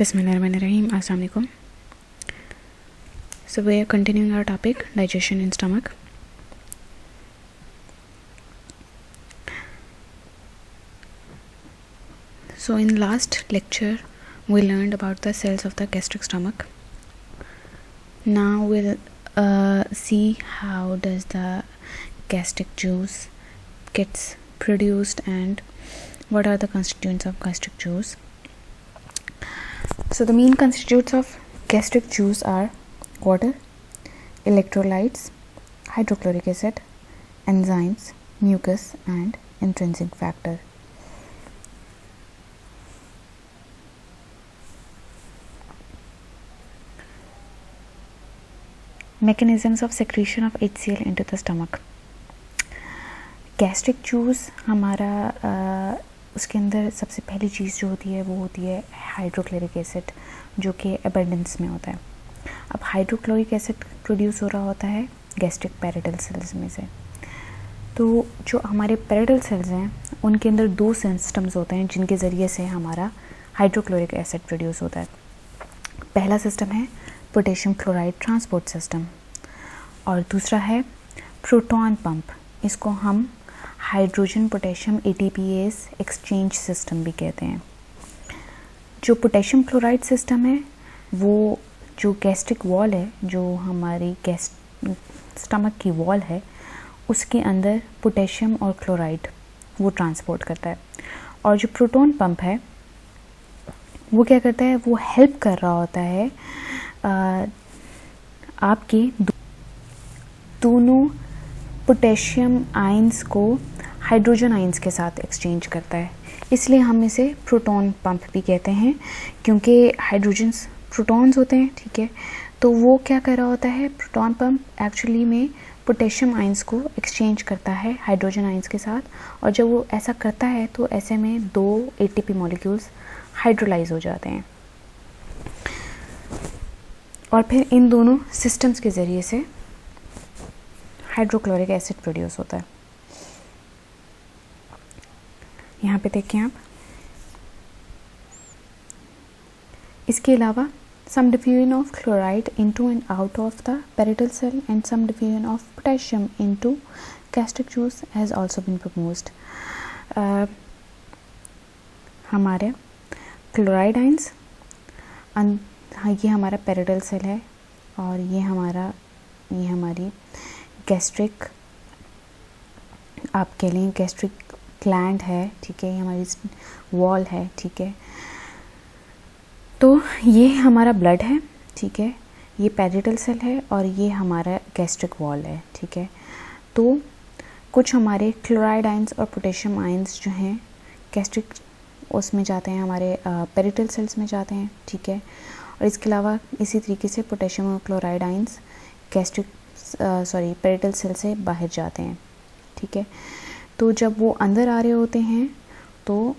Bismillahirrahmanirrahim. Assalamu alaikum. So we are continuing our topic, digestion in stomach. So in last lecture we learned about the cells of the gastric stomach. Now we'll see how does the gastric juice gets produced and what are the constituents of gastric juice. So the main constituents of gastric juice are water, electrolytes, hydrochloric acid, enzymes, mucus and intrinsic factor. Mechanisms of secretion of HCl into the stomach. Gastric juice हमारा उसके अंदर सबसे पहली चीज़ जो होती है वो होती है हाइड्रोक्लोरिक एसिड, जो कि एबंडेंस में होता है. अब हाइड्रोक्लोरिक एसिड प्रोड्यूस हो रहा होता है गैस्ट्रिक पैरेटल सेल्स में से. तो जो हमारे पैरेटल सेल्स हैं उनके अंदर दो सिस्टम्स होते हैं जिनके ज़रिए से हमारा हाइड्रोक्लोरिक एसिड प्रोड्यूस होता है. पहला सिस्टम है पोटेशियम क्लोराइड ट्रांसपोर्ट सिस्टम और दूसरा है प्रोटॉन पंप. इसको हम hydrogen potassium ATPase exchange system भी कहते हैं. जो पोटेशियम क्लोराइड सिस्टम है वो जो गैस्ट्रिक वॉल है, जो हमारी स्टमक की वॉल है, उसके अंदर पोटेशियम और क्लोराइड वो ट्रांसपोर्ट करता है. और जो प्रोटॉन पंप है वो क्या करता है, वो हेल्प कर रहा होता है आपके दोनों पोटेशियम आयंस को हाइड्रोजन आयंस के साथ एक्सचेंज करता है. इसलिए हम इसे प्रोटॉन पंप भी कहते हैं, क्योंकि हाइड्रोजन्स प्रोटॉन्स होते हैं. ठीक है, तो वो क्या कर रहा होता है, प्रोटॉन पंप एक्चुअली में पोटेशियम आयंस को एक्सचेंज करता है हाइड्रोजन आयंस के साथ. और जब वो ऐसा करता है तो ऐसे में दो ATP मॉलिक्यूल्स हाइड्रोलाइज हो जाते हैं और फिर इन दोनों सिस्टम्स के ज़रिए से हाइड्रोक्लोरिक एसिड प्रोड्यूस होता है. यहाँ पे देखें आप. इसके अलावा some diffusion of chloride into and out of the parietal cell and some diffusion of potassium into gastric juice has also been proposed. हमारे क्लोराइड आयंस, ये हमारा पेरिटल सेल है और ये हमारी गैस्ट्रिक, आप कह लें गैस्ट्रिक ग्लैंड है. ठीक है, ये हमारी वॉल है. ठीक है, तो ये हमारा ब्लड है. ठीक है, ये पेरिटल सेल है और ये हमारा गैस्ट्रिक वॉल है. ठीक है, तो कुछ हमारे क्लोराइड आयंस और पोटेशियम आयंस जो हैं गैस्ट्रिक उसमें जाते हैं, हमारे पेरिटल सेल्स में जाते हैं. ठीक है, और इसके अलावा इसी तरीके से पोटेशियम और क्लोराइड आयंस पेरिटल सेल से बाहर जाते हैं. ठीक है, तो जब वो अंदर आ रहे होते हैं तो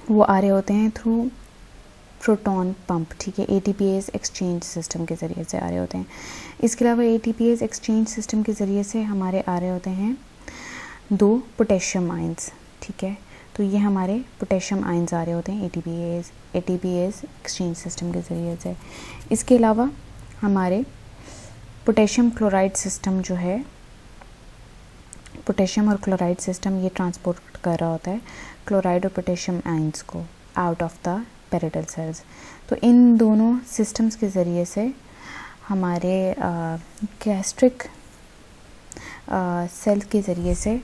वो आ रहे होते हैं थ्रू प्रोटॉन पंप. ठीक है, ATPase एक्सचेंज सिस्टम के ज़रिए से आ रहे होते हैं. इसके अलावा ATPase एक्सचेंज सिस्टम के ज़रिए से हमारे आ रहे होते हैं दो पोटेशियम आयंस. ठीक है, तो ये हमारे पोटेशियम आयंस आ रहे होते हैं ATPase एक्सचेंज सिस्टम के ज़रिए से. इसके अलावा हमारे पोटेशियम क्लोराइड सिस्टम जो है, पोटेशियम और क्लोराइड सिस्टम ये ट्रांसपोर्ट कर रहा होता है क्लोराइड और पोटेशियम आयंस को out of the parietal cells. तो इन दोनों सिस्टम्स के ज़रिए से हमारे गैस्ट्रिक सेल के ज़रिए से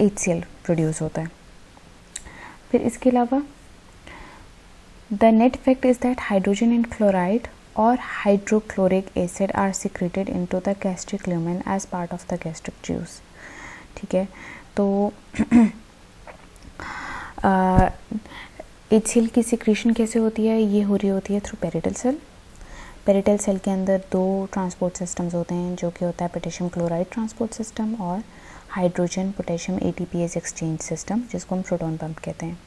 HCl प्रोड्यूस होता है. फिर इसके अलावा the net effect is that hydrogen and chloride और hydrochloric acid are secreted into the gastric lumen as part of the gastric juice. ठीक है, तो HCl की सिक्रेशन कैसे होती है, ये हो रही होती है through parietal cell. Parietal cell के अंदर दो ट्रांसपोर्ट सिस्टम्स होते हैं, जो कि होता है पोटेशियम क्लोराइड ट्रांसपोर्ट सिस्टम और hydrogen potassium ATPase exchange system, जिसको हम प्रोटॉन पंप कहते हैं.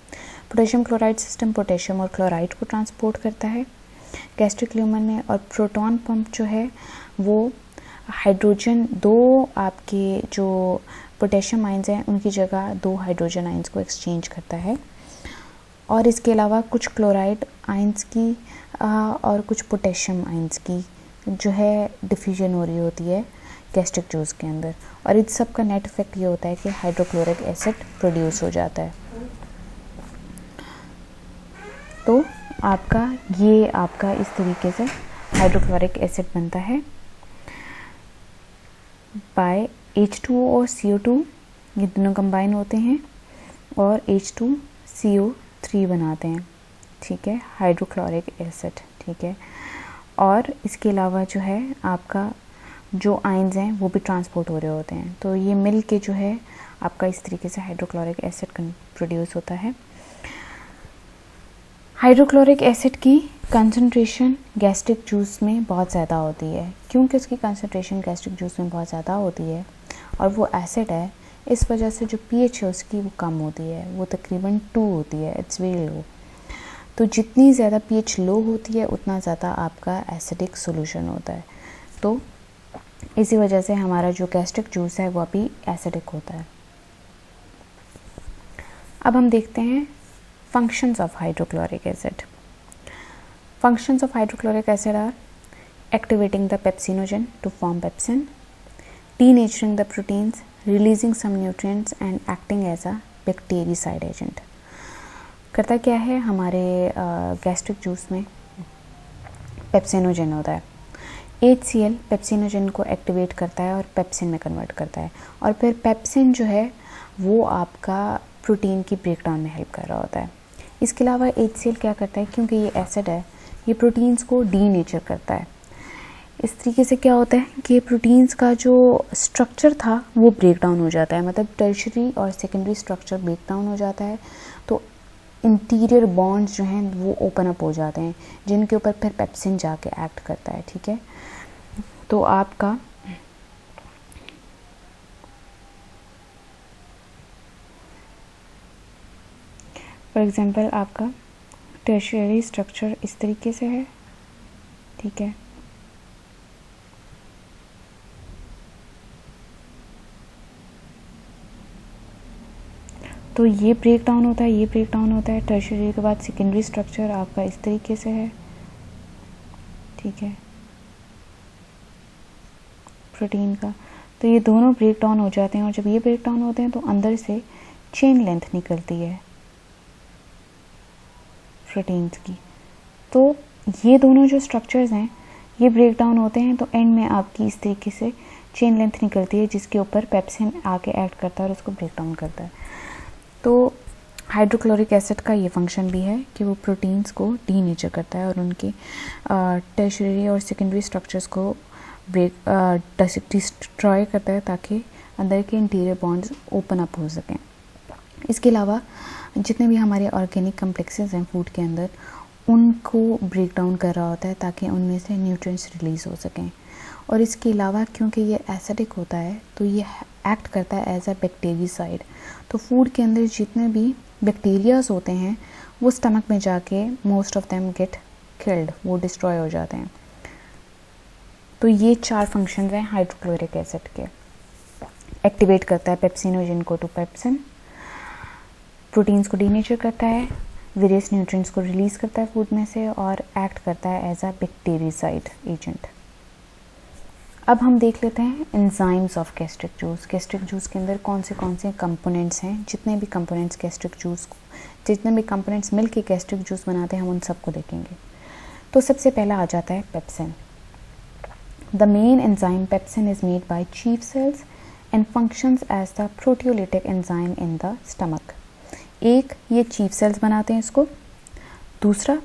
पोटेशियम क्लोराइड सिस्टम पोटेशियम और क्लोराइड को ट्रांसपोर्ट करता है गैस्ट्रिक ल्यूमेन में, और प्रोटॉन पंप जो है वो हाइड्रोजन, दो आपके जो पोटेशियम आयंस हैं उनकी जगह दो हाइड्रोजन आयंस को एक्सचेंज करता है और इसके अलावा कुछ क्लोराइड आयंस की और कुछ पोटेशियम आयंस की जो है डिफ्यूजन हो रही होती है गैस्ट्रिक जूस के अंदर, और इन सब का नेट इफेक्ट ये होता है कि हाइड्रोक्लोरिक एसिड प्रोड्यूस हो जाता है। तो आपका इस तरीके से हाइड्रोक्लोरिक एसिड बनता है बाय H2O और CO2, ये दोनों कंबाइन होते हैं और H2CO3 बनाते हैं, ठीक है, हाइड्रोक्लोरिक एसिड, ठीक है। और इसके अलावा जो है आपका जो आयंस हैं वो भी ट्रांसपोर्ट हो रहे होते हैं, तो ये मिल के जो है आपका इस तरीके से हाइड्रोक्लोरिक एसिड प्रोड्यूस होता है। हाइड्रोक्लोरिक एसिड की कंसंट्रेशन गैस्ट्रिक जूस में बहुत ज़्यादा होती है। क्योंकि उसकी कंसंट्रेशन गैस्ट्रिक जूस में बहुत ज़्यादा होती है और वो एसिड है, इस वजह से जो pH है उसकी वो कम होती है, वो तकरीबन 2 होती है, इट्स वेरी लो। तो जितनी ज़्यादा pH लो होती है उतना ज़्यादा आपका एसिडिक सोल्यूशन होता है, तो इसी वजह से हमारा जो गैस्ट्रिक जूस है वो अभी एसिडिक होता है। अब हम देखते हैं functions of hydrochloric acid. Functions of hydrochloric acid are activating the pepsinogen to form pepsin, denaturing the proteins, releasing some nutrients and acting as a bactericide agent. करता क्या है हमारे गैस्ट्रिक जूस में पेप्सिनोजन होता है। HCl पेप्सिनोजन को activate करता है और पेप्सिन में कन्वर्ट करता है, और फिर पेप्सिन जो है वो आपका प्रोटीन की ब्रेकडाउन में हेल्प कर रहा होता है। इसके अलावा HCl क्या करता है, क्योंकि ये एसिड है, ये प्रोटीन्स को डीनेचर करता है। इस तरीके से क्या होता है कि प्रोटीन्स का जो स्ट्रक्चर था वो ब्रेक डाउन हो जाता है, मतलब टर्शरी और सेकेंडरी स्ट्रक्चर ब्रेक डाउन हो जाता है, तो इंटीरियर बॉन्ड्स जो हैं वो ओपन अप हो जाते हैं, जिनके ऊपर फिर पेप्सिन जाके एक्ट करता है, ठीक है। तो आपका फॉर एग्जांपल आपका टर्शियरी स्ट्रक्चर इस तरीके से है, ठीक है। तो ये ब्रेक डाउन होता है, ये ब्रेक डाउन होता है। टर्शियरी के बाद सेकेंडरी स्ट्रक्चर आपका इस तरीके से है, ठीक है, प्रोटीन का। तो ये दोनों ब्रेक डाउन हो जाते हैं, और जब ये ब्रेक डाउन होते हैं तो अंदर से चेन लेंथ निकलती है प्रोटीन्स की। तो ये दोनों जो स्ट्रक्चर्स हैं ये ब्रेक डाउन होते हैं, तो एंड में आपकी इस तरीके से चेन लेंथ निकलती है, जिसके ऊपर पेप्सिन आके एक्ट करता है और उसको ब्रेक डाउन करता है। तो हाइड्रोक्लोरिक एसिड का ये फंक्शन भी है कि वो प्रोटीन्स को डीनेचर करता है और उनके टर्शियरी और सेकेंडरी स्ट्रक्चर्स को डिस्ट्रॉय करता है, ताकि अंदर के इंटीरियर बॉन्ड्स ओपन अप हो सकें। इसके अलावा जितने भी हमारे ऑर्गेनिक कम्प्लेक्सेस हैं फूड के अंदर, उनको ब्रेक डाउन कर रहा होता है ताकि उनमें से न्यूट्रिएंट्स रिलीज़ हो सकें। और इसके अलावा क्योंकि ये एसिडिक होता है तो ये एक्ट करता है एज अ बैक्टीरियासाइड। तो फूड के अंदर जितने भी बैक्टीरियाज होते हैं वो स्टमक में जाके most of them get killed, वो डिस्ट्रॉय हो जाते हैं। तो ये 4 फंक्शंस हैं हाइड्रोक्लोरिक एसिड के। एक्टिवेट करता है पेप्सिनोजन को टू पेप्सिन, प्रोटीन्स को डीनेचर करता है, वेरियस न्यूट्रिएंट्स को रिलीज़ करता है फूड में से, और एक्ट करता है एज अ बैक्टीरियासाइड एजेंट। अब हम देख लेते हैं enzymes of gastric juice. Gastric juice के अंदर कौन से कंपोनेंट्स हैं, जितने भी कंपोनेंट्स मिल के गैस्ट्रिक जूस बनाते हैं हम उन सबको देखेंगे। तो सबसे पहला आ जाता है pepsin. The main enzyme pepsin is made by chief cells and functions as the proteolytic enzyme in the stomach. एक ये चीफ सेल्स बनाते हैं इसको, दूसरा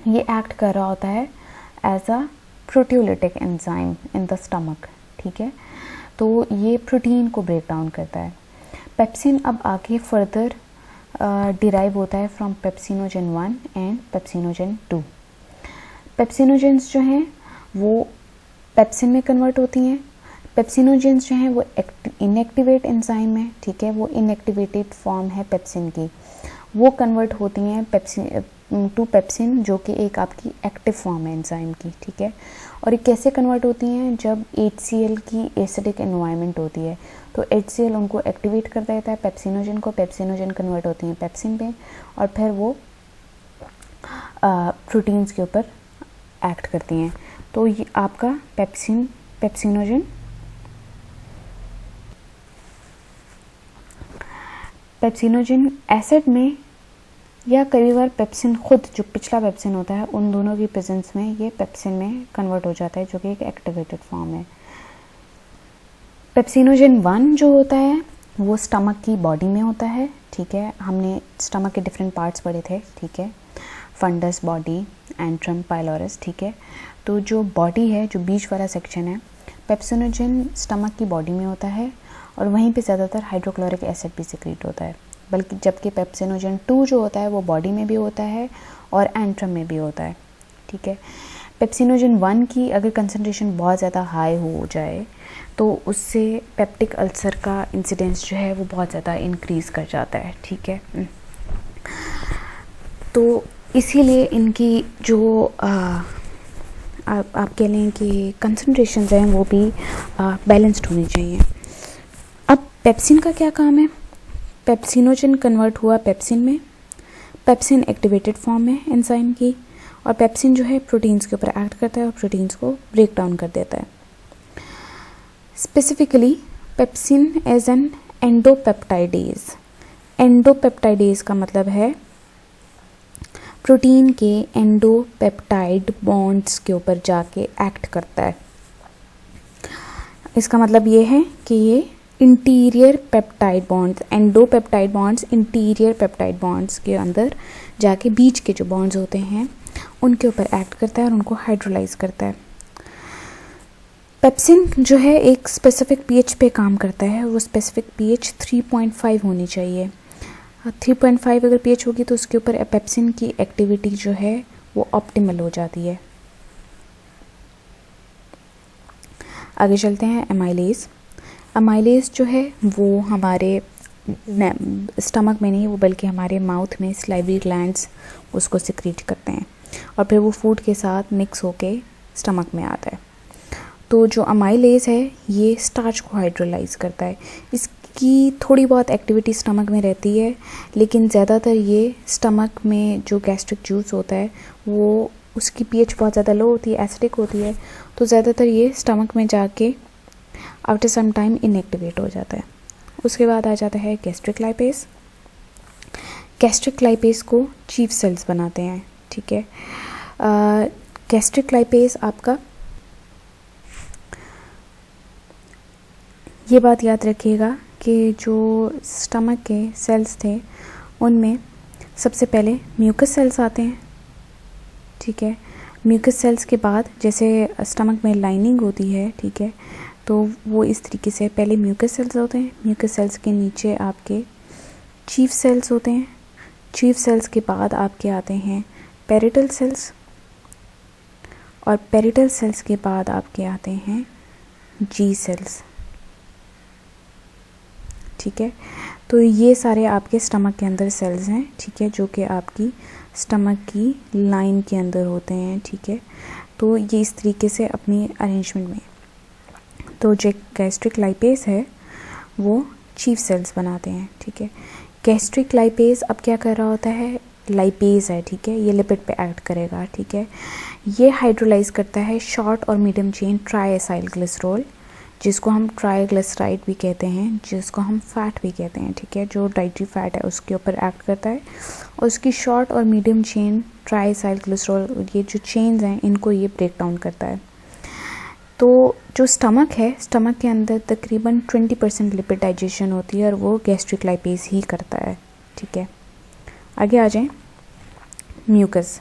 ये एक्ट कर रहा होता है as a proteolytic enzyme in the stomach, ठीक है। तो ये प्रोटीन को ब्रेक डाउन करता है। पेप्सिन अब आगे फर्दर डिराइव होता है फ्रॉम पेप्सिनोजन 1 एंड पेप्सिनोजन 2। पेप्सिनोजेंस जो हैं वो पेप्सिन में कन्वर्ट होती हैं। पेप्सिनोजेंस जो हैं वो इनएक्टिवेट एंजाइम है, ठीक है, वो इनएक्टिवेटेड फॉर्म है पेप्सिन की, वो कन्वर्ट होती हैं पेप्सिन टू पेप्सिन, जो कि एक आपकी एक्टिव फॉर्म है एंजाइम की, ठीक है। और ये कैसे कन्वर्ट होती हैं, जब HCl की एसिडिक एनवायरनमेंट होती है तो HCl उनको एक्टिवेट कर देता है पेप्सिनोजन को, पेप्सिनोजन कन्वर्ट होती हैं पेप्सिन पे और फिर वो प्रोटीन्स के ऊपर एक्ट करती हैं। तो ये आपका पेप्सिनोजन एसिड में या कई बार पेप्सिन खुद, जो पिछला पेप्सिन होता है, उन दोनों की प्रेजेंस में ये पेप्सिन में कन्वर्ट हो जाता है, जो कि एक एक्टिवेटेड फॉर्म है। पेप्सिनोजन 1 जो होता है वो स्टमक की बॉडी में होता है, ठीक है। हमने स्टमक के डिफरेंट पार्ट्स पढ़े थे, ठीक है, फंडस, बॉडी, एंट्रम, पाइलोरस, ठीक है। तो जो बॉडी है, जो बीच वाला सेक्शन है, पेप्सिनोजन स्टमक की बॉडी में होता है और वहीं पे ज़्यादातर हाइड्रोक्लोरिक एसिड भी सिक्रीट होता है, बल्कि जबकि पेप्सिनोजन 2 जो होता है वो बॉडी में भी होता है और एंट्रम में भी होता है, ठीक है। पेप्सिनोजन 1 की अगर कंसनट्रेशन बहुत ज़्यादा हाई हो जाए तो उससे पेप्टिक अल्सर का इंसिडेंस जो है वो बहुत ज़्यादा इंक्रीज़ कर जाता है, ठीक है। तो इसीलिए इनकी जो आप कह लें कि कंसनट्रेशंस हैं वो भी बैलेंस्ड होनी चाहिए। अब पेप्सिन का क्या काम है, पेप्सिनोजन कन्वर्ट हुआ पेप्सिन में, पेप्सिन एक्टिवेटेड फॉर्म है एंजाइम की, और पेप्सिन जो है प्रोटीन्स के ऊपर एक्ट करता है और प्रोटीन्स को ब्रेक डाउन कर देता है। Specifically pepsin as an endopeptidase. Endopeptidase का मतलब है प्रोटीन के एंडोपेप्टाइड बॉन्ड्स के ऊपर जाके एक्ट करता है। इसका मतलब ये है कि ये interior peptide bonds, endopeptide bonds interior peptide bonds के अंदर जाके बीच के जो बॉन्ड्स होते हैं उनके ऊपर एक्ट करता है और उनको हाइड्रोलाइज करता है। पेप्सिन जो है एक स्पेसिफिक पीएच पे काम करता है, वो स्पेसिफिक पीएच 3.5 होनी चाहिए। 3.5 अगर पीएच होगी तो उसके ऊपर पेप्सिन की एक्टिविटी जो है वो ऑप्टिमल हो जाती है। आगे चलते हैं एमाइलेज। एमाइलेज जो है वो हमारे स्टमक में नहीं, वो बल्कि हमारे माउथ में स्लाइवरी ग्लैंड्स उसको सिक्रीट करते हैं और फिर वो फूड के साथ मिक्स होके स्टमक में आता है। तो जो अमाइलेज है ये स्टार्च को हाइड्रोलाइज करता है। इसकी थोड़ी बहुत एक्टिविटी स्टमक में रहती है, लेकिन ज़्यादातर ये स्टमक में जो गैस्ट्रिक जूस होता है वो उसकी पीएच बहुत ज़्यादा लो होती है, एसिडिक होती है, तो ज़्यादातर ये स्टमक में जाके आफ्टर सम टाइम इनएक्टिवेट हो जाता है। उसके बाद आ जाता है गैस्ट्रिक लाइपेज। गैस्ट्रिक लाइपेज को चीफ सेल्स बनाते हैं, ठीक है। गैस्ट्रिक लाइपेज आपका, ये बात याद रखिएगा कि जो स्टमक के सेल्स थे उनमें सबसे पहले म्यूकस सेल्स आते हैं, ठीक है। म्यूकस सेल्स के बाद जैसे स्टमक में लाइनिंग होती है, ठीक है, तो वो इस तरीके से पहले म्यूकस सेल्स होते हैं। म्यूकस सेल्स के नीचे आपके चीफ सेल्स होते हैं। चीफ सेल्स के बाद आपके आते हैं पेरिटल सेल्स, और पेरिटल सेल्स के बाद आपके आते हैं जी सेल्स, ठीक है। तो ये सारे आपके स्टमक के अंदर सेल्स हैं, ठीक है, जो कि आपकी स्टमक की लाइन के अंदर होते हैं, ठीक है। तो ये इस तरीके से अपनी अरेंजमेंट में, तो जो गैस्ट्रिक लाइपेज है वो चीफ सेल्स बनाते हैं, ठीक है। गैस्ट्रिक लाइपेज अब क्या कर रहा होता है, लाइपेज है, ठीक है, ये लिपिड पे एक्ट करेगा, ठीक है। ये हाइड्रोलाइज करता है शॉर्ट और मीडियम चेन ट्राइएसाइल ग्लिसरॉल, जिसको हम ट्राइग्लिसराइड भी कहते हैं, जिसको हम फैट भी कहते हैं, ठीक है, जो डाइटरी फैट है उसके ऊपर एक्ट करता है। और उसकी शॉर्ट और मीडियम चेन ट्राइएसाइल ग्लिसरॉल, ये जो चेन्स हैं इनको ये ब्रेक डाउन करता है। तो जो स्टमक है, स्टमक के अंदर तकरीबन 20% लिपिड डाइजेशन होती है और वो गैस्ट्रिक लाइपेज ही करता है, ठीक है। आगे आ जाएं, म्यूकस।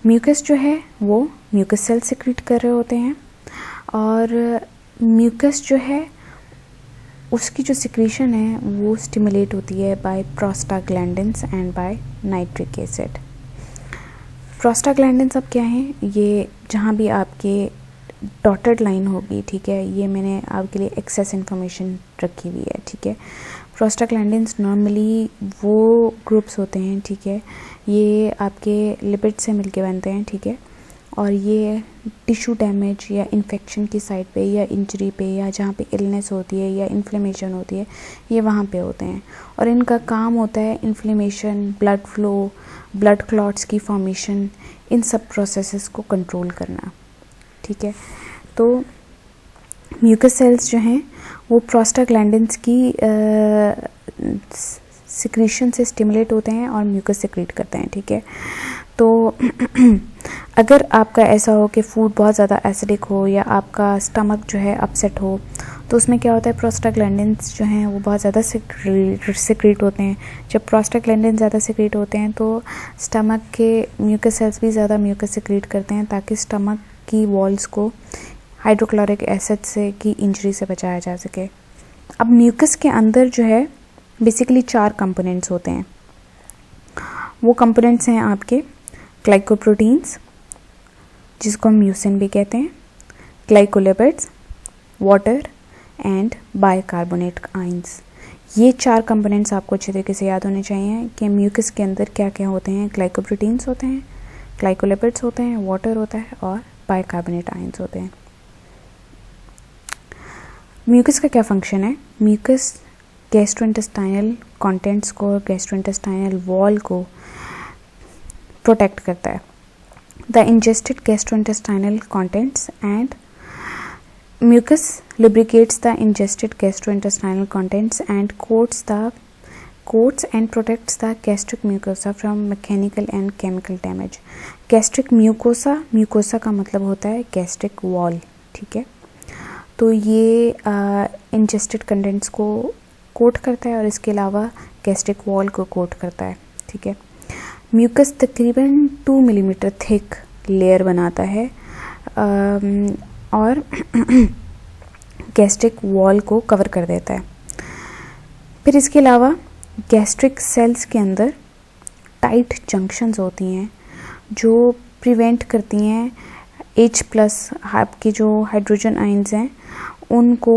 म्यूकस जो है वो म्यूकस सेल सिक्रीट कर रहे होते हैं, और म्यूकस जो है उसकी जो सिक्रीशन है वो स्टिमुलेट होती है by prostaglandins and by nitric acid. Prostaglandins अब क्या हैं, ये जहाँ भी आपके डॉटेड लाइन होगी, ठीक है, ये मैंने आपके लिए एक्सेस इन्फॉर्मेशन रखी हुई है, ठीक है। प्रोस्टाग्लैंडिन्स नॉर्मली वो ग्रुप्स होते हैं, ठीक है, ये आपके लिपिड से मिलके बनते हैं, ठीक है, और ये टिश्यू डैमेज या इन्फेक्शन की साइड पे या इंजरी पे या जहाँ पे इलनेस होती है या इन्फ्लेमेशन होती है, ये वहाँ पे होते हैं। और इनका काम होता है inflammation, blood flow, blood clots की फॉर्मेशन, इन सब प्रोसेसेस को कंट्रोल करना, ठीक है। तो म्यूकस सेल्स जो हैं वो प्रोस्टाग्लैंडिन्स की सिक्रीशन से स्टिमुलेट होते हैं और म्यूकस सिक्रीट करते हैं, ठीक है। तो अगर आपका ऐसा हो कि फूड बहुत ज़्यादा एसिडिक हो या आपका स्टमक जो है अपसेट हो, तो उसमें क्या होता है, प्रोस्टाग्लैंडिन्स जो हैं वो बहुत ज़्यादा सिक्रीट होते हैं। जब प्रोस्टाग्लैंडिन ज़्यादा सिक्रीट होते हैं तो स्टमक के म्यूकस सेल्स भी ज़्यादा म्यूकस सिक्रीट करते हैं ताकि स्टमक की वॉल्स को हाइड्रोक्लोरिक एसिड से की इंजरी से बचाया जा सके। अब म्यूकस के अंदर जो है बेसिकली 4 कंपोनेंट्स होते हैं। वो कंपोनेंट्स हैं आपके ग्लाइकोप्रोटीन्स, जिसको हम म्यूसिन भी कहते हैं, glycolipids, water and bicarbonate ions. ये 4 कंपोनेंट्स आपको अच्छे तरीके से याद होने चाहिए कि म्यूकस के अंदर क्या क्या होते हैं। ग्लाइकोप्रोटीन्स होते हैं, ग्लाइकोलिपिड्स होते हैं, वाटर होता है और बाइकार्बोनेट आयंस होते हैं। म्यूकस का क्या फंक्शन है? म्यूकस गैस्ट्रोइंटेस्टाइनल कंटेंट्स को और गैस्ट्रोइंटेस्टाइनल वॉल को प्रोटेक्ट करता है। The ingested gastrointestinal contents and mucus lubricates the ingested gastrointestinal contents and coats and protects the gastric mucosa from mechanical and chemical damage. Gastric mucosa का मतलब होता है gastric wall, ठीक है। तो ये इंजेस्टेड कंटेंट्स को कोट करता है और इसके अलावा गैस्ट्रिक वॉल को कोट करता है, ठीक है। म्यूकस तकरीबन 2 मिलीमीटर थिक लेयर बनाता है और गैस्ट्रिक वॉल को कवर कर देता है। फिर इसके अलावा गैस्ट्रिक सेल्स के अंदर टाइट जंक्शंस होती हैं जो प्रिवेंट करती हैं H+ आपकी जो हाइड्रोजन आयंस हैं उनको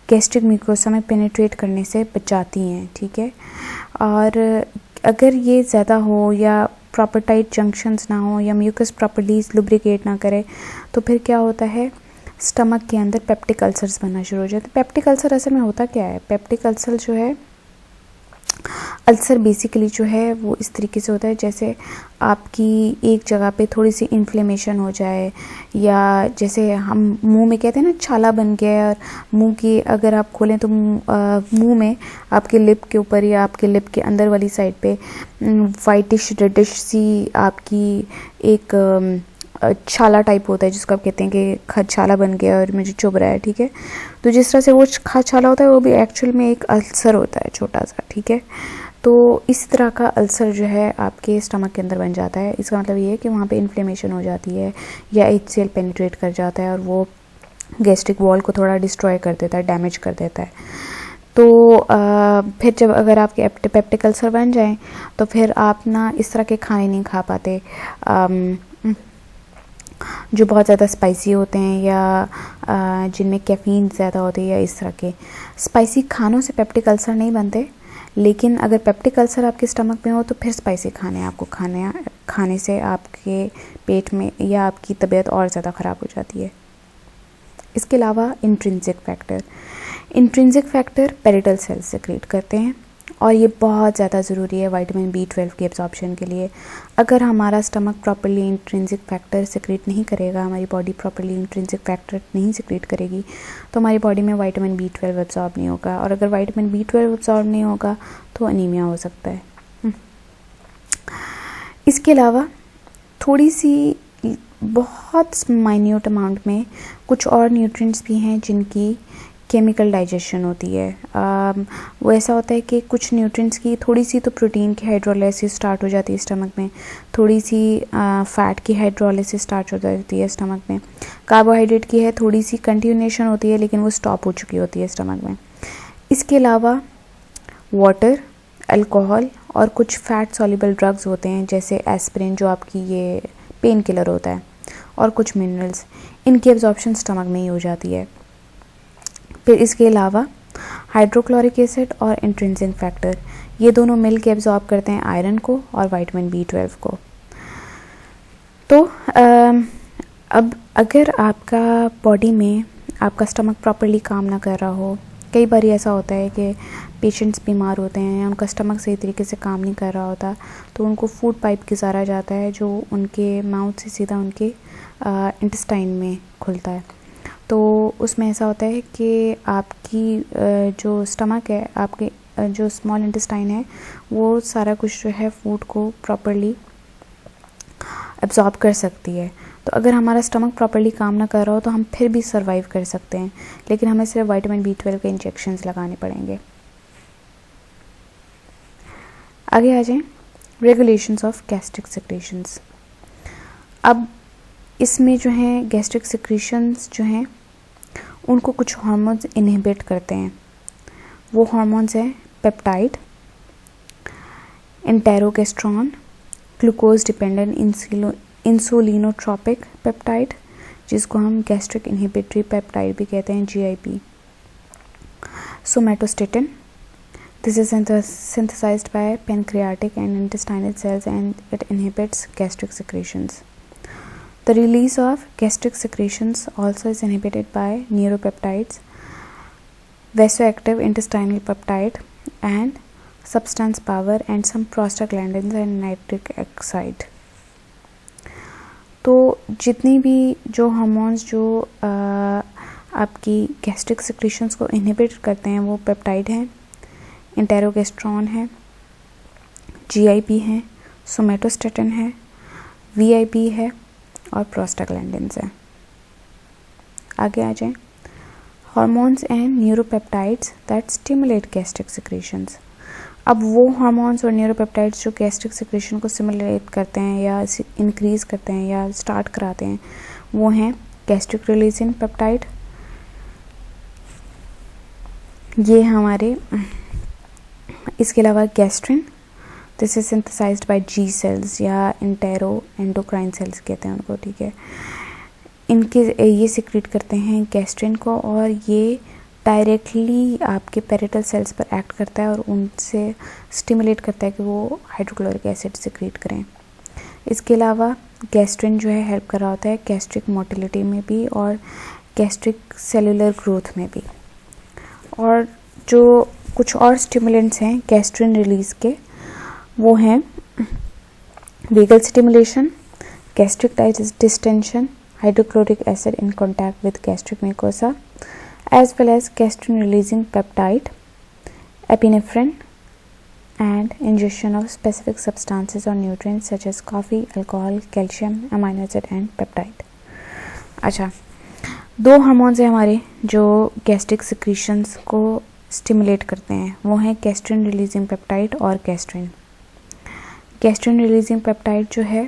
गैस्ट्रिक म्यूकोसा में पेनिट्रेट करने से बचाती हैं, ठीक है। और अगर ये ज़्यादा हो या प्रॉपर टाइट जंक्शंस ना हो या म्यूकस प्रॉपर्ली लुब्रिकेट ना करे तो फिर क्या होता है, स्टमक के अंदर पेप्टिक अल्सर्स बनना शुरू हो जाते हैं। पेप्टिक अल्सर असल में होता क्या है? पेप्टिक अल्सर जो है, अल्सर बेसिकली जो है वो इस तरीके से होता है जैसे आपकी एक जगह पे थोड़ी सी इन्फ्लेमेशन हो जाए, या जैसे हम मुंह में कहते हैं ना छाला बन गया है और मुंह की अगर आप खोलें तो मुंह में आपके लिप के ऊपर या आपके लिप के अंदर वाली साइड पे वाइटिश रेडिश सी आपकी एक छाला टाइप होता है जिसको आप कहते हैं कि छाला बन गया और मुझे चुभ रहा है, ठीक है। तो जिस तरह से वो छाला होता है वो भी एक्चुअल में एक अल्सर होता है छोटा सा, ठीक है। तो इस तरह का अल्सर जो है आपके स्टमक के अंदर बन जाता है। इसका मतलब ये है कि वहाँ पे इन्फ्लेमेशन हो जाती है या HCl पेनिट्रेट कर जाता है और वो गैस्ट्रिक वॉल को थोड़ा डिस्ट्रॉय कर देता है, डैमेज कर देता है। तो फिर जब अगर आपके पेप्टिक अल्सर बन जाएँ तो फिर आप ना इस तरह के खाने नहीं खा पाते जो बहुत ज़्यादा स्पाइसी होते हैं या जिनमें कैफ़ीन ज़्यादा होती है या इस तरह के स्पाइसी खानों से पेप्टिक अल्सर नहीं बनते। लेकिन अगर पेप्टिक अल्सर आपके स्टमक में हो तो फिर स्पाइसी खाने आपको खाने से आपके पेट में या आपकी तबीयत और ज़्यादा ख़राब हो जाती है। इसके अलावा intrinsic factor parietal cells secrete करते हैं और ये बहुत ज़्यादा ज़रूरी है विटामिन B12 के एब्जॉर्प्शन के लिए। अगर हमारा stomach properly intrinsic factor secrete नहीं करेगा, हमारी बॉडी प्रॉपर्ली इंट्रिंसिक फैक्टर नहीं सेक्रेट करेगी तो हमारी बॉडी में विटामिन B12 एब्जॉर्ब नहीं होगा, और अगर विटामिन B12 एब्जॉर्ब नहीं होगा तो अनीमिया हो सकता है। इसके अलावा थोड़ी सी बहुत माइन्यूट अमाउंट में कुछ और न्यूट्रिएंट्स भी हैं जिनकी केमिकल डाइजेशन होती है। वो ऐसा होता है कि कुछ न्यूट्रिएंट्स की थोड़ी सी तो प्रोटीन की हाइड्रोलाइसिस स्टार्ट हो जाती है स्टमक में, थोड़ी सी फैट की हाइड्रोलाइसिस स्टार्ट हो जाती है स्टमक में, कार्बोहाइड्रेट की है थोड़ी सी कंटिन्यूएशन होती है लेकिन वो स्टॉप हो चुकी होती है स्टमक में। इसके अलावा वाटर, अल्कोहल और कुछ फैट सॉल्युबल ड्रग्स होते हैं जैसे एस्पिरिन जो आपकी ये पेन किलर होता है, और कुछ मिनरल्स, इनकी एब्जॉर्प्शन स्टमक में ही हो जाती है। फिर इसके अलावा हाइड्रोक्लोरिक एसिड और इंट्रिंसिक फैक्टर, ये दोनों मिल के एब्जॉर्ब करते हैं आयरन को और विटामिन B12 को। तो अब अगर आपका बॉडी में आपका स्टमक प्रॉपर्ली काम ना कर रहा हो, कई बार ऐसा होता है कि पेशेंट्स बीमार होते हैं या उनका स्टमक सही तरीके से काम नहीं कर रहा होता, तो उनको फूड पाइप गुजारा जाता है जो उनके माउथ से सीधा उनके इंटेस्टाइन में खुलता है। तो उसमें ऐसा होता है कि आपकी जो स्टमक है, आपके जो स्मॉल इंटेस्टाइन है, वो सारा कुछ जो है फूड को प्रॉपर्ली एब्जॉर्ब कर सकती है। तो अगर हमारा स्टमक प्रॉपर्ली काम ना कर रहा हो तो हम फिर भी सर्वाइव कर सकते हैं, लेकिन हमें सिर्फ विटामिन B12 के इंजेक्शंस लगाने पड़ेंगे। आगे आ जाएं, रेगुलेशंस ऑफ गैस्ट्रिक सेक्रेशंस। अब इसमें जो है गैस्ट्रिक सेक्रेशंस जो हैं उनको कुछ हार्मोन्स इनहिबिट करते हैं। वो हार्मोन्स हैं पेप्टाइड, इंटेरोगेस्ट्रॉन, ग्लूकोज डिपेंडेंट इंसुलिनोट्रोपिक पेप्टाइड, जिसको हम गैस्ट्रिक इनहिबिटरी पेप्टाइड भी कहते हैं, GIP, somatostatin, this is synthesized by pancreatic and intestinal cells and it inhibits gastric secretions. The release of gastric secretions also is inhibited by neuropeptides, vasoactive intestinal peptide and substance power and some prostaglandins and nitric oxide. तो जितनी भी जो hormones जो आपकी gastric secretions को inhibit करते हैं वो पेप्टाइड हैं, इंटेरोगेस्ट्रॉन है, GIP है, सोमैटोस्टेटिन है, VIP है और प्रोस्टाग्लैंडिन्स है। आगे आ जाएं, hormones and neuropeptides that stimulate gastric secretions. अब वो हार्मोन्स और न्यूरोपेप्टाइड्स जो गैस्ट्रिक सेक्रेशन को स्टिमुलेट करते हैं या इंक्रीज करते हैं या स्टार्ट कराते हैं वो हैं गैस्ट्रिक रिलीजिंग पेप्टाइड, ये हमारे, इसके अलावा gastrin, this is synthesized by G cells या एंडोक्राइन सेल्स कहते हैं उनको, ठीक है। इनके ये सिक्रीट करते हैं गैस्ट्रिन को और ये डायरेक्टली आपके पेरिटल सेल्स पर एक्ट करता है और उनसे स्टिमुलेट करता है कि वो हाइड्रोक्लोरिक एसिड सिक्रीट करें। इसके अलावा गैस्ट्रिन जो है हेल्प कर रहा होता है गैस्ट्रिक मोटिलिटी में भी और गैस्ट्रिक सेलुलर ग्रोथ में भी। और जो कुछ और स्टिमुलेंट्स हैं गैस्ट्रिन रिलीज के, वो हैं vagal stimulation, gastric distension, hydrochloric acid in contact with gastric mucosa, as well as gastrin releasing peptide, epinephrine and ingestion of specific substances or nutrients such as coffee, alcohol, calcium, amino acid and peptide. अच्छा, दो hormones हैं हमारे जो gastric secretions को stimulate करते हैं, वो हैं गैस्ट्रिन रिलीजिंग पेप्टाइड और गैस्ट्रिन। गैस्ट्रिन रिलीजिंग पेप्टाइड जो है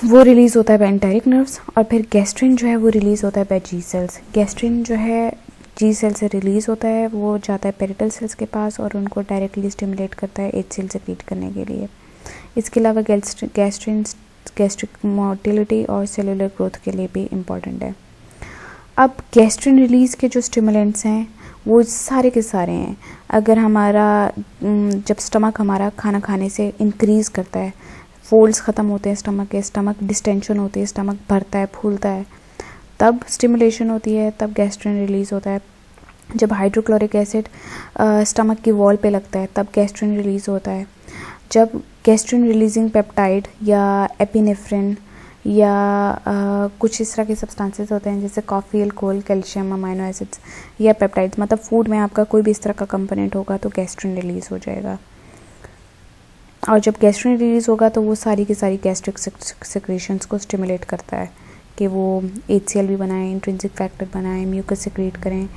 वो रिलीज़ होता है बाय एंटेरिक नर्व्स और फिर गैस्ट्रिन जो है वो रिलीज़ होता है बाय G सेल्स। गैस्ट्रिन जो है G सेल से रिलीज़ होता है, वो जाता है पेरिटल सेल्स के पास और उनको डायरेक्टली स्टिमुलेट करता है HCl सेक्रेट करने के लिए। इसके अलावा गैस्ट्रिन गैस्ट्रिक मोटिलिटी और सेलुलर ग्रोथ के लिए भी इम्पॉर्टेंट है। अब गैस्ट्रिन रिलीज़ के जो स्टिमुलेंट्स हैं वो सारे के सारे हैं। अगर हमारा जब स्टमक हमारा खाना खाने से इंक्रीज़ करता है, फोल्ड्स ख़त्म होते हैं स्टमक के, स्टमक डिस्टेंशन होती है, स्टमक भरता है, फूलता है, तब स्टिमुलेशन होती है, तब गैस्ट्रिन रिलीज़ होता है। जब हाइड्रोक्लोरिक एसिड स्टमक की वॉल पे लगता है तब गैस्ट्रिन रिलीज़ होता है। जब गैस्ट्रिन रिलीजिंग पेप्टाइड या एपिनेफ्रिन या कुछ इस तरह के सब्सटेंसेस होते हैं जैसे coffee, alcohol, calcium, amino acids या पेप्टाइड्स, मतलब फूड में आपका कोई भी इस तरह का कंपोनेंट होगा तो गैस्ट्रिन रिलीज़ हो जाएगा। और जब गैस्ट्रिन रिलीज़ होगा तो वो सारी की सारी गैस्ट्रिक सेक्रेशंस को स्टिमुलेट करता है कि वो HCl भी बनाएं, इंट्रिंसिक फैक्टर बनाएं, म्यूकस सेक्रेट करें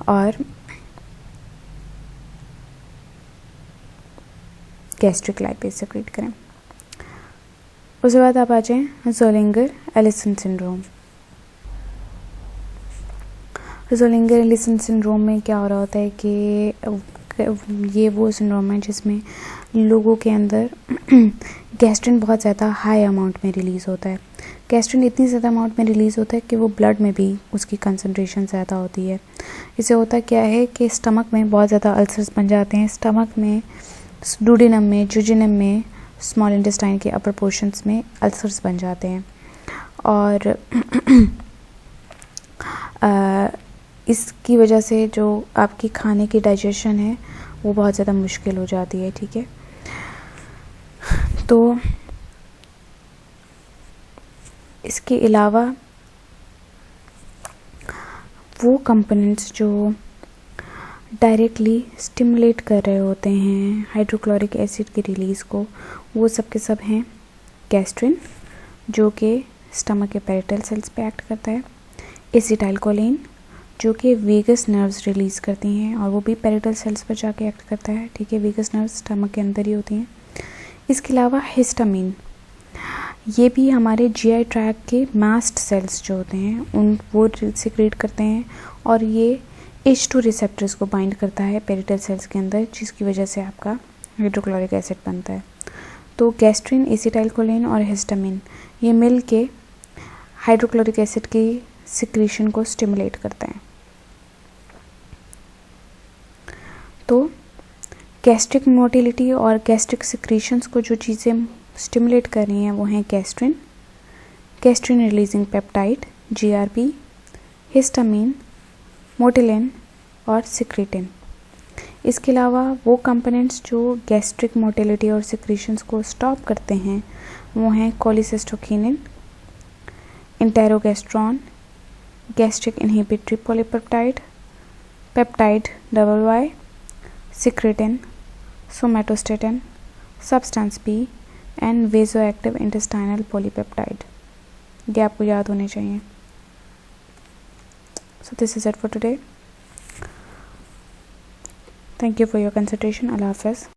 और गैस्ट्रिक लाइपेज सेक्रेट करें। उसके बाद आप आ जाएं ज़ोलिंगर-एलिसन सिंड्रोम। ज़ोलिंगर-एलिसन सिंड्रोम में क्या हो रहा होता है कि ये वो सिंड्रोम है जिसमें लोगों के अंदर गैस्ट्रिन बहुत ज़्यादा हाई अमाउंट में रिलीज़ होता है। गैस्ट्रिन इतनी ज़्यादा अमाउंट में रिलीज़ होता है कि वो ब्लड में भी उसकी कंसनट्रेशन ज़्यादा होती है। इससे होता क्या है कि स्टमक में बहुत ज़्यादा अल्सर्स बन जाते हैं, स्टमक में, डुडेनम में, जुजिनम में, स्मॉल इंटेस्टाइन के अपर पोर्शंस में अल्सर्स बन जाते हैं और इसकी वजह से जो आपकी खाने की डाइजेशन है वो बहुत ज़्यादा मुश्किल हो जाती है। ठीक है, तो इसके अलावा वो कंपोनेंट्स जो डायरेक्टली स्टिमुलेट कर रहे होते हैं हाइड्रोक्लोरिक एसिड की रिलीज़ को, वो सब के सब हैं गैस्ट्रिन, जो कि स्टमक के पैरेटल सेल्स पे एक्ट करता है, एसिटाइलकोलिन जो कि वेगस नर्व्स रिलीज़ करती हैं और वो भी पैरेटल सेल्स पर जाके एक्ट करता है। ठीक है, वेगस नर्व्स स्टमक के अंदर ही होती हैं। इसके अलावा हिस्टामिन, ये भी हमारे जीआई ट्रैक के मास्ट सेल्स जो होते हैं उन वो सिक्रेट करते हैं और ये H2 रिसेप्टर्स को बाइंड करता है पैरेटल सेल्स के अंदर, जिसकी वजह से आपका हाइड्रोक्लोरिक एसिड बनता है। तो गैस्ट्रिन, एसिटाइलकोलिन और हिस्टामिन ये मिल के हाइड्रोक्लोरिक एसिड की सिक्रीशन को स्टिमुलेट करते हैं। तो गैस्ट्रिक मोटिलिटी और गैस्ट्रिक सिक्रीशंस को जो चीज़ें स्टिमुलेट कर रही हैं वो हैं gastrin, gastrin releasing peptide GRP, histamine, motilin और सिक्रीटिन। इसके अलावा वो कंपोनेंट्स जो गैस्ट्रिक मोटिलिटी और सिक्रीशंस को स्टॉप करते हैं वो हैं cholecystokinin, enterogastrone, gastric inhibitory polypeptide, peptide YY, secretin, somatostatin, substance P and vasoactive intestinal polypeptide. ये आपको याद होने चाहिए। So this is it for today. Thank you for your consideration. Allah Hafiz.